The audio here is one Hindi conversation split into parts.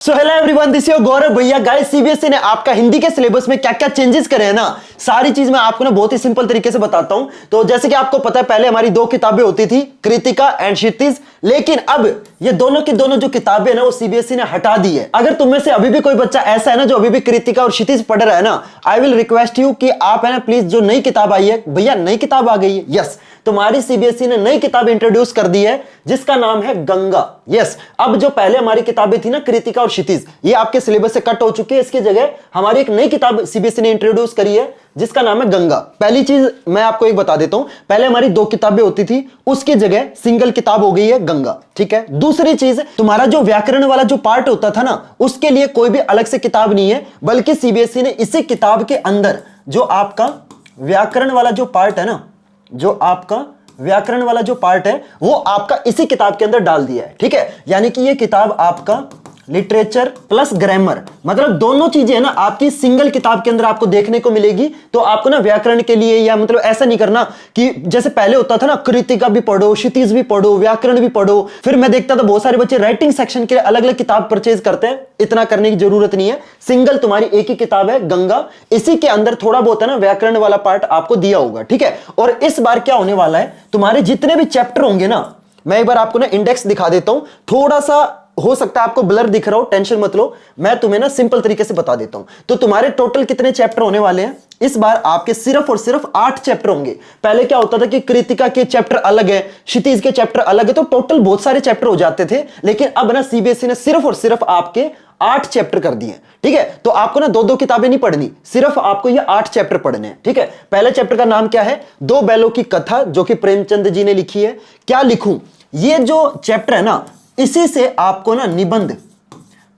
So hello everyone, this your Gaurav भैया। गाइस, सीबीएसई ने आपका हिंदी के सिलेबस में क्या क्या चेंजेस करे हैं ना, सारी चीज मैं आपको ना बहुत ही सिंपल तरीके से बताता हूं। तो जैसे कि आपको पता है, पहले हमारी दो किताबें होती थी, कृतिका एंड क्षितिज, लेकिन अब ये दोनों की दोनों जो किताबें ना वो सीबीएसई ने हटा दी है। अगर तुम में से अभी भी कोई बच्चा ऐसा है ना जो अभी भी कृतिका और क्षितिज पढ़ रहा है ना, आई विल रिक्वेस्ट यू कि आप है ना प्लीज, जो नई किताब आई है भैया, नई किताब आ गई है। यस, तुम्हारी सीबीएसई ने नई किताब इंट्रोड्यूस कर दी है जिसका नाम है गंगा। यस, अब जो पहले हमारी किताबें थी ना कृतिका और क्षितिज, ये आपके सिलेबस से कट हो चुकी है। इसकी जगह हमारी एक नई किताब सीबीएसई ने इंट्रोड्यूस करी है जिसका नाम है गंगा। पहली चीज मैं आपको एक बता देता हूं, पहले हमारी दो किताबें होती थी, उसकी जगह सिंगल किताब हो गई है गंगा। ठीक है। दूसरी चीज, तुम्हारा जो व्याकरण वाला जो पार्ट होता था ना, उसके लिए कोई भी अलग से किताब नहीं है, बल्कि सीबीएसई ने इसी किताब के अंदर जो आपका व्याकरण वाला जो पार्ट है ना, जो आपका व्याकरण वाला जो पार्ट है वो आपका इसी किताब के अंदर डाल दिया है। ठीक है। यानी कि ये किताब आपका लिटरेचर प्लस ग्रामर, मतलब दोनों चीजें है ना आपकी सिंगल किताब के अंदर आपको देखने को मिलेगी। तो आपको ना व्याकरण के लिए, या मतलब ऐसा नहीं करना कि जैसे पहले होता था ना, कृतिका भी पढ़ो, क्षितिज भी पढ़ो, व्याकरण भी पढ़ो। फिर मैं देखता था बहुत सारे बच्चे राइटिंग सेक्शन के लिए अलग अलग किताब परचेज करते हैं। इतना करने की जरूरत नहीं है, सिंगल तुम्हारी एक ही किताब है गंगा। इसी के अंदर थोड़ा बहुत है ना व्याकरण वाला पार्ट आपको दिया होगा। ठीक है। और इस बार क्या होने वाला है, तुम्हारे जितने भी चैप्टर होंगे ना, मैं एक बार आपको ना इंडेक्स दिखा देता हूं। थोड़ा सा हो सकता है आपको ब्लर दिख रहा हो, टेंशन मत लो, मैं तुम्हें ना सिंपल तरीके से बता देता हूं। तो तुम्हारे टोटल कितने चैप्टर होने वाले हैं इस बार? आपके सिर्फ और सिर्फ 8 चैप्टर होंगे। पहले क्या होता था कि कृतिका के चैप्टर अलग है, क्षितिज के चैप्टर अलग है, तो टोटल बहुत सारे चैप्टर हो जाते थे। लेकिन अब ना सीबीएसई ने सिर्फ और सिर्फ आपके 8 चैप्टर कर दिए। ठीक है। तो आपको ना दो दो किताबें नहीं पढ़नी, सिर्फ आपको ये 8 चैप्टर पढ़ने हैं। ठीक है। पहले चैप्टर का नाम क्या है? दो बैलों की कथा, जो कि प्रेमचंद जी ने लिखी है। क्या लिखूं, ये जो चैप्टर है ना, इसी से आपको ना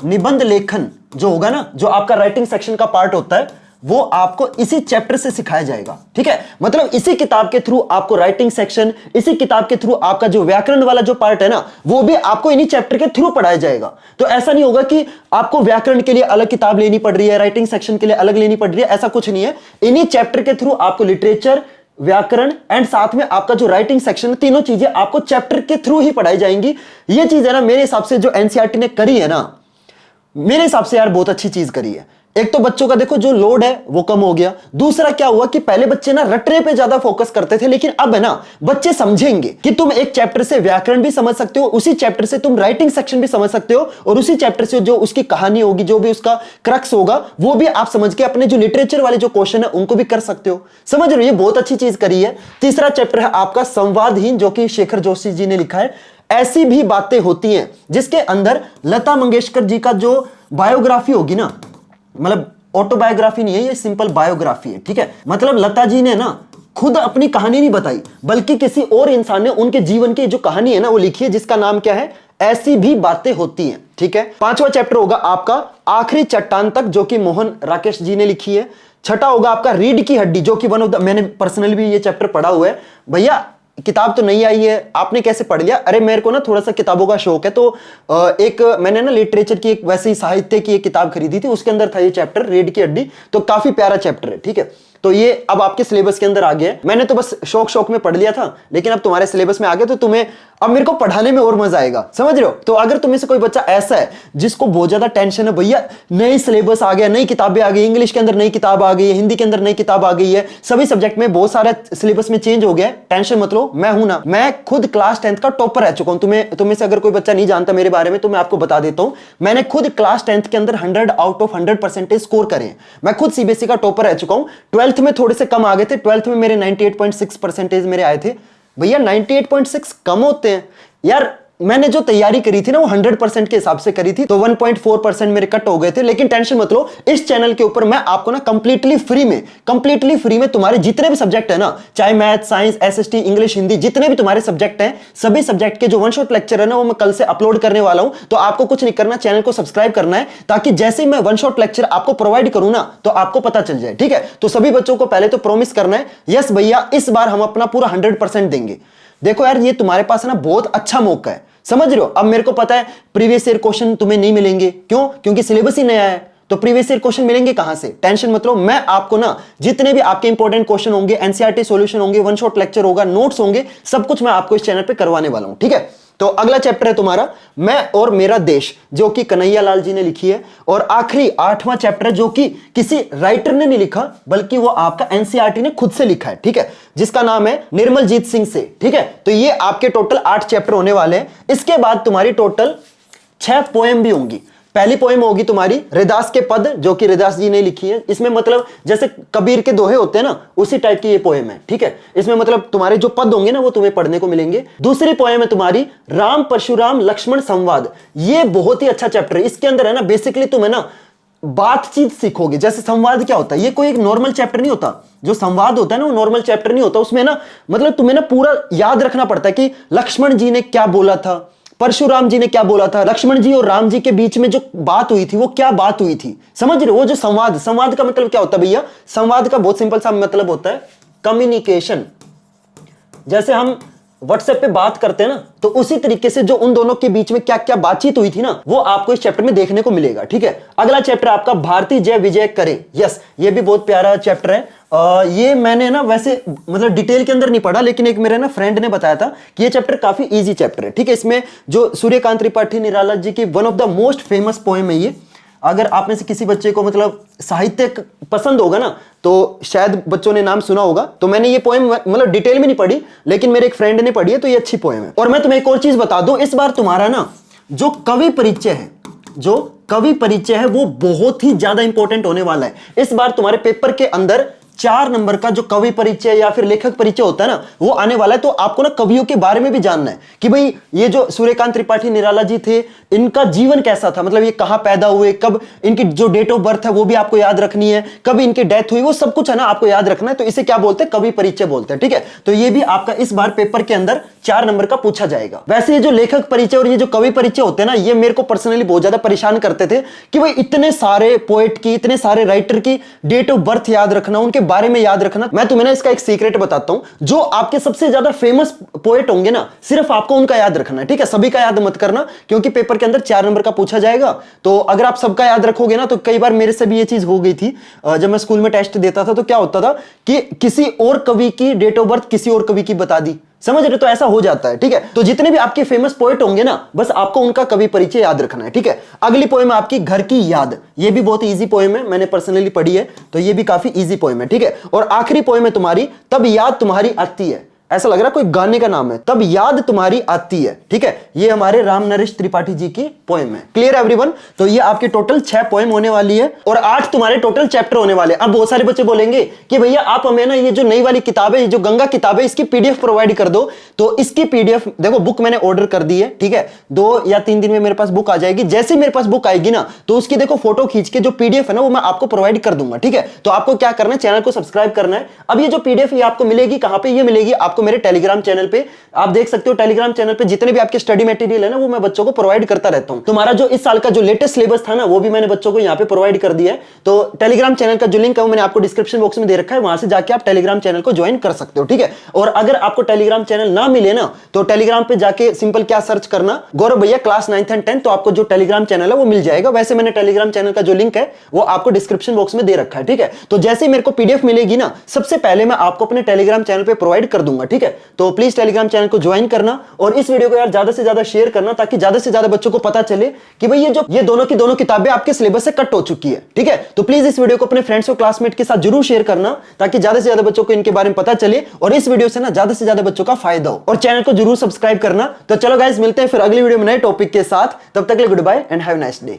निबंध लेखन जो होगा ना, जो आपका राइटिंग सेक्शन का पार्ट होता है, वो आपको इसी चैप्टर से सिखाया जाएगा। ठीक है। मतलब इसी किताब के थ्रू आपको राइटिंग सेक्शन, इसी किताब के थ्रू आपका जो व्याकरण वाला जो पार्ट है ना, वो भी आपको इन्हीं चैप्टर के थ्रू पढ़ाया जाएगा। तो ऐसा नहीं होगा कि आपको व्याकरण के लिए अलग किताब लेनी पड़ रही है, राइटिंग सेक्शन के लिए अलग लेनी पड़ रही है, ऐसा कुछ नहीं है। इन्हीं चैप्टर के थ्रू आपको लिटरेचर, व्याकरण एंड साथ में आपका जो राइटिंग सेक्शन, तीनों चीजें आपको चैप्टर के थ्रू ही पढ़ाई जाएंगी। ये चीज है ना, मेरे हिसाब से जो एनसीईआरटी ने करी है ना, मेरे हिसाब से यार बहुत अच्छी चीज करी है। एक तो बच्चों का देखो जो लोड है वो कम हो गया। दूसरा क्या हुआ कि पहले बच्चे ना रटने पे ज्यादा फोकस करते थे, लेकिन अब है ना बच्चे समझेंगे कि तुम एक चैप्टर से व्याकरण भी समझ सकते हो, उसी चैप्टर से तुम राइटिंग सेक्शन भी समझ सकते हो, और उसी चैप्टर से जो उसकी कहानी होगी, जो भी उसका क्रक्स होगा, वो भी आप समझ के अपने जो लिटरेचर वाले जो क्वेश्चन है उनको भी कर सकते हो। समझ रहे हो, ये बहुत अच्छी चीज करी है। तीसरा चैप्टर है आपका संवादहीन, जो कि शेखर जोशी जी ने लिखा है। ऐसी भी बातें होती हैं, जिसके अंदर लता मंगेशकर जी का जो बायोग्राफी होगी ना, मतलब ऑटोबायोग्राफी नहीं है, ये सिंपल बायोग्राफी है। ठीक है। मतलब लता जी ने ना खुद अपनी कहानी नहीं बताई, बल्कि किसी और इंसान ने उनके जीवन की जो कहानी है ना वो लिखी है, जिसका नाम क्या है? ऐसी भी बातें होती हैं। ठीक है। पांचवा चैप्टर होगा आपका आखिरी चट्टान तक, जो कि मोहन राकेश जी ने लिखी है। छठा होगा आपका रीढ़ की हड्डी, जो कि वन ऑफ द, मैंने पर्सनली भी ये चैप्टर पढ़ा हुआ है। भैया किताब तो नहीं आई है, आपने कैसे पढ़ लिया? अरे मेरे को ना थोड़ा सा किताबों का शौक है, तो एक मैंने ना लिटरेचर की, एक वैसे ही साहित्य की एक किताब खरीदी थी, उसके अंदर था ये चैप्टर रीढ़ की हड्डी, तो काफी प्यारा चैप्टर है। ठीक है। तो ये अब आपके सिलेबस के अंदर आ गया है। मैंने तो बस शौक में पढ़ लिया था, लेकिन अब तुम्हारे सिलेबस में आ गया, तो तुम्हें अब मेरे को पढ़ाने में और मजा आएगा। समझ रहे हो? तो अगर तुम्हें से कोई बच्चा ऐसा है जिसको बहुत ज्यादा टेंशन है, भैया नई सिलेबस आ गया, नई किताबें आ गई, इंग्लिश के अंदर नई किताब आ गई है, हिंदी के अंदर नई किताब आ गई है, सभी सब्जेक्ट में बहुत सारे सिलेबस में चेंज हो गया है, टेंशन मत लो, मैं हूं ना। मैं खुद क्लास 10th का टॉपर रह चुका हूं। तुम्हें से अगर कोई बच्चा नहीं जानता मेरे बारे में, तो मैं आपको बता देता हूं, मैंने खुद क्लास 10th के अंदर 100 आउट ऑफ 100% स्कोर करे हैं। मैं खुद सीबीएसई का टॉपर रह चुका हूं। 12th में थोड़े से कम आ गए थे, 12th में मेरे 98.6% मेरे आए थे। भैया 98.6 कम होते हैं यार। मैंने जो तैयारी करी थी ना वो 100% के हिसाब से करी थी, तो 1.4% मेरे कट हो गए थे। लेकिन टेंशन मत लो, इस चैनल के ऊपर मैं आपको ना कंप्लीटली फ्री में तुम्हारे जितने भी सब्जेक्ट है ना, चाहे math, science, SST, English, Hindi, जितने भी तुम्हारे सब्जेक्ट हैं, सभी सब्जेक्ट के जो वन शॉट लेक्चर है ना, वो मैं कल से अपलोड करने वाला हूं। तो आपको कुछ नहीं करना, चैनल को सब्सक्राइब करना है, ताकि जैसे ही मैं वन शॉट लेक्चर आपको प्रोवाइड करूं ना, तो आपको पता चल जाए। ठीक है। तो सभी बच्चों को पहले तो प्रॉमिस करना है, यस भैया इस बार हम अपना पूरा 100% देंगे। देखो यार, ये तुम्हारे पास ना बहुत अच्छा मौका है। समझ रहे हो? अब मेरे को पता है प्रीवियस ईयर क्वेश्चन तुम्हें नहीं मिलेंगे, क्यों? क्योंकि सिलेबस ही नया है, तो प्रीवियस ईयर क्वेश्चन मिलेंगे कहां से? टेंशन मत लो, मैं आपको ना जितने भी आपके इंपॉर्टेंट क्वेश्चन होंगे, एनसीईआरटी सॉल्यूशन होंगे, वन शॉट लेक्चर होगा, नोट्स होंगे, सब कुछ मैं आपको इस चैनल पे करवाने वाला हूं। ठीक है। तो अगला चैप्टर है तुम्हारा मैं और मेरा देश, जो कि कन्हैया लाल जी ने लिखी है। और आखिरी 8वां चैप्टर है जो कि किसी राइटर ने नहीं लिखा बल्कि वो आपका एनसीईआरटी ने खुद से लिखा है, ठीक है, जिसका नाम है निर्मलजीत सिंह से, ठीक है। तो ये आपके टोटल 8 चैप्टर होने वाले हैं। इसके बाद तुम्हारी टोटल 6 पोएम भी होंगी। पहली पोएम होगी तुम्हारी रैदास के पद, जो कि रैदास जी ने लिखी है। इसमें मतलब जैसे कबीर के दोहे होते हैं ना, उसी टाइप की ये पोएम है, ठीक है। इसमें मतलब तुम्हारे जो पद होंगे ना वो तुम्हें पढ़ने को मिलेंगे। दूसरी पोएम है तुम्हारी राम परशुराम लक्ष्मण संवाद। ये बहुत ही अच्छा चैप्टर है। इसके अंदर है ना बेसिकली तुम्हें ना बातचीत सीखोगे। जैसे संवाद क्या होता है, ये कोई एक नॉर्मल चैप्टर नहीं होता। जो संवाद होता है ना वो नॉर्मल चैप्टर नहीं होता। उसमें ना मतलब तुम्हें ना पूरा याद रखना पड़ता है कि लक्ष्मण जी ने क्या बोला था, परशुराम जी ने क्या बोला था, लक्ष्मण जी और राम जी के बीच में जो बात हुई थी वो क्या बात हुई थी, समझ रहे हो। वो जो संवाद का मतलब क्या होता है भैया, संवाद का बहुत सिंपल सा मतलब होता है कम्युनिकेशन। जैसे हम व्हाट्सएप पे बात करते हैं ना, तो उसी तरीके से जो उन दोनों के बीच में क्या क्या बातचीत हुई थी ना, वो आपको इस चैप्टर में देखने को मिलेगा, ठीक है। अगला चैप्टर आपका भारती जय विजय करे। यस, ये भी बहुत प्यारा चैप्टर है। ये मैंने ना वैसे मतलब डिटेल के अंदर नहीं पढ़ा, लेकिन एक मेरे ना फ्रेंड ने बताया था कि ये चैप्टर काफी इजी चैप्टर है, ठीक है। इसमें जो सूर्यकांत त्रिपाठी निराला जी की one of the most famous poem है ये। अगर आप में से किसी बच्चे को मतलब साहित्य पसंद होगा ना, तो शायद बच्चों ने नाम सुना होगा। तो मैंने ये पोएम मतलब डिटेल में नहीं पढ़ी, लेकिन मेरे एक फ्रेंड ने पढ़ी है, तो ये अच्छी पोएम है। और मैं तुम्हें एक और चीज बता दूं, इस बार तुम्हारा ना जो कवि परिचय है वो बहुत ही ज्यादा इंपॉर्टेंट होने वाला है। इस बार तुम्हारे पेपर के अंदर 4 नंबर का जो कवि परिचय या फिर लेखक परिचय होता है ना, वो आने वाला है। तो आपको ना कवियों के बारे में भी जानना है कि भाई ये जो सूर्यकांत त्रिपाठी निराला जी थे, इनका जीवन कैसा था, मतलब ये कहां पैदा हुए, कब इनकी जो डेट ऑफ बर्थ है वो भी आपको याद रखनी है, कब इनकी डेथ हुई, वो सब कुछ है ना आपको याद रखना है। तो इसे क्या बोलते हैं, कवि परिचय बोलते हैं, ठीक है। तो ये भी आपका इस बार पेपर के अंदर 4 नंबर का पूछा जाएगा। वैसे ये जो लेखक परिचय और ये जो कवि परिचय होते हैं ना, ये मेरे को पर्सनली बहुत ज्यादा परेशान करते थे कि भाई इतने सारे पोएट की, इतने सारे राइटर की डेट ऑफ बर्थ याद रखना, उनके बारे में याद रखना। मैं तुम्हें ना इसका एक सीक्रेट बताता हूं, जो आपके सबसे ज्यादा फेमस पोएट होंगे ना, सिर्फ आपको उनका याद रखना है, ठीक है। सभी का याद मत करना, क्योंकि पेपर के अंदर 4 नंबर का पूछा जाएगा। तो अगर आप सबका याद रखोगे ना, तो कई बार मेरे से भी ये चीज हो गई थी। जब मैं स्कूल में टेस्ट देता था तो क्या होता था कि किसी और कवि की डेट ऑफ बर्थ किसी और कवि की बता दी, समझ रहे। तो ऐसा हो जाता है, ठीक है। तो जितने भी आपके फेमस पोएट होंगे ना, बस आपको उनका कवि परिचय याद रखना है, ठीक है। अगली पोएम है आपकी घर की याद। ये भी बहुत इजी पोएम है, मैंने पर्सनली पढ़ी है, तो ये भी काफी इजी पोएम है, ठीक है। और आखिरी पोएम है तुम्हारी तब याद तुम्हारी आती है। ऐसा लग रहा है कोई गाने का नाम है, तब याद तुम्हारी आती है, ठीक है। ये हमारे राम नरेश त्रिपाठी जी की पोएम है। Clear everyone. तो ये आपके टोटल 6 पोएम होने वाली है और 8 तुम्हारे टोटल चैप्टर होने वाले हैं। अब बहुत सारे बच्चे बोलेंगे कि भैया आप हमें ना ये जो नई वाली किताब है, जो गंगा किताब है, इसकी पीडीएफ प्रोवाइड कर दो। तो इसकी पीडीएफ देखो, बुक मैंने ऑर्डर कर दी है, ठीक है। 2 या 3 दिन में मेरे पास बुक आ जाएगी। जैसे ही मेरे पास बुक आएगी ना, तो उसकी देखो फोटो खींच के जो पीडीएफ है ना, वो मैं आपको प्रोवाइड कर दूंगा, ठीक है। तो आपको क्या करना है, चैनल को सब्सक्राइब करना है। अब ये जो पीडीएफ ये आपको मिलेगी कहां पे, ये मिलेगी आपको मेरे टेलीग्राम चैनल पे। आप देख सकते हो टेलीग्राम चैनल पे जितने भी आपके स्टडी मटेरियल है ना, वो मैं बच्चों को प्रोवाइड करता रहता हूं। तुम्हारा जो इस साल का जो लेटेस्ट सिलेबस था ना, वो भी मैंने बच्चों को यहां पे प्रोवाइड कर दिया है। तो टेलीग्राम चैनल का जो लिंक है वो मैंने आपको डिस्क्रिप्शन बॉक्स में दे रखा है, वहां से जाके आप टेलीग्राम चैनल को ज्वाइन कर सकते हो, ठीक है। और अगर आपको टेलीग्राम चैनल ना मिले ना, तो टेलीग्राम पे जाके सिंपल क्या सर्च करना, गौरव भैया क्लास 9th एंड 10th, तो आपको जो टेलीग्राम चैनल है वो मिल जाएगा। वैसे मैंने टेलीग्राम चैनल का जो लिंक है वो आपको डिस्क्रिप्शन बॉक्स में दे रखा है, ठीक है। तो जैसे ही मेरे को पीडीएफ मिलेगी ना, सबसे पहले मैं आपको अपने टेलीग्राम चैनल पे प्रोवाइड कर दूंगा, ठीक है। तो प्लीज टेलीग्राम चैनल को ज्वाइन करना और इस वीडियो को यार ज्यादा से ज्यादा शेयर करना, ताकि ज्यादा से ज्यादा बच्चों को पता चले कि भाई ये दोनों की दोनों किताबें आपके सिलेबस से कट हो चुकी है, ठीक है। तो प्लीज इस वीडियो को अपने फ्रेंड्स और क्लासमेट के साथ जरूर शेयर करना, ताकि ज्यादा से ज्यादा बच्चों को इनके बारे में पता चले और इस वीडियो से ना ज्यादा से ज्यादा बच्चों का फायदा हो। और चैनल को जरूर सब्सक्राइब करना। तो चलो गाइस, मिलते हैं फिर अगली वीडियो में नए टॉपिक के साथ। तब तक के लिए goodbye and have a nice day.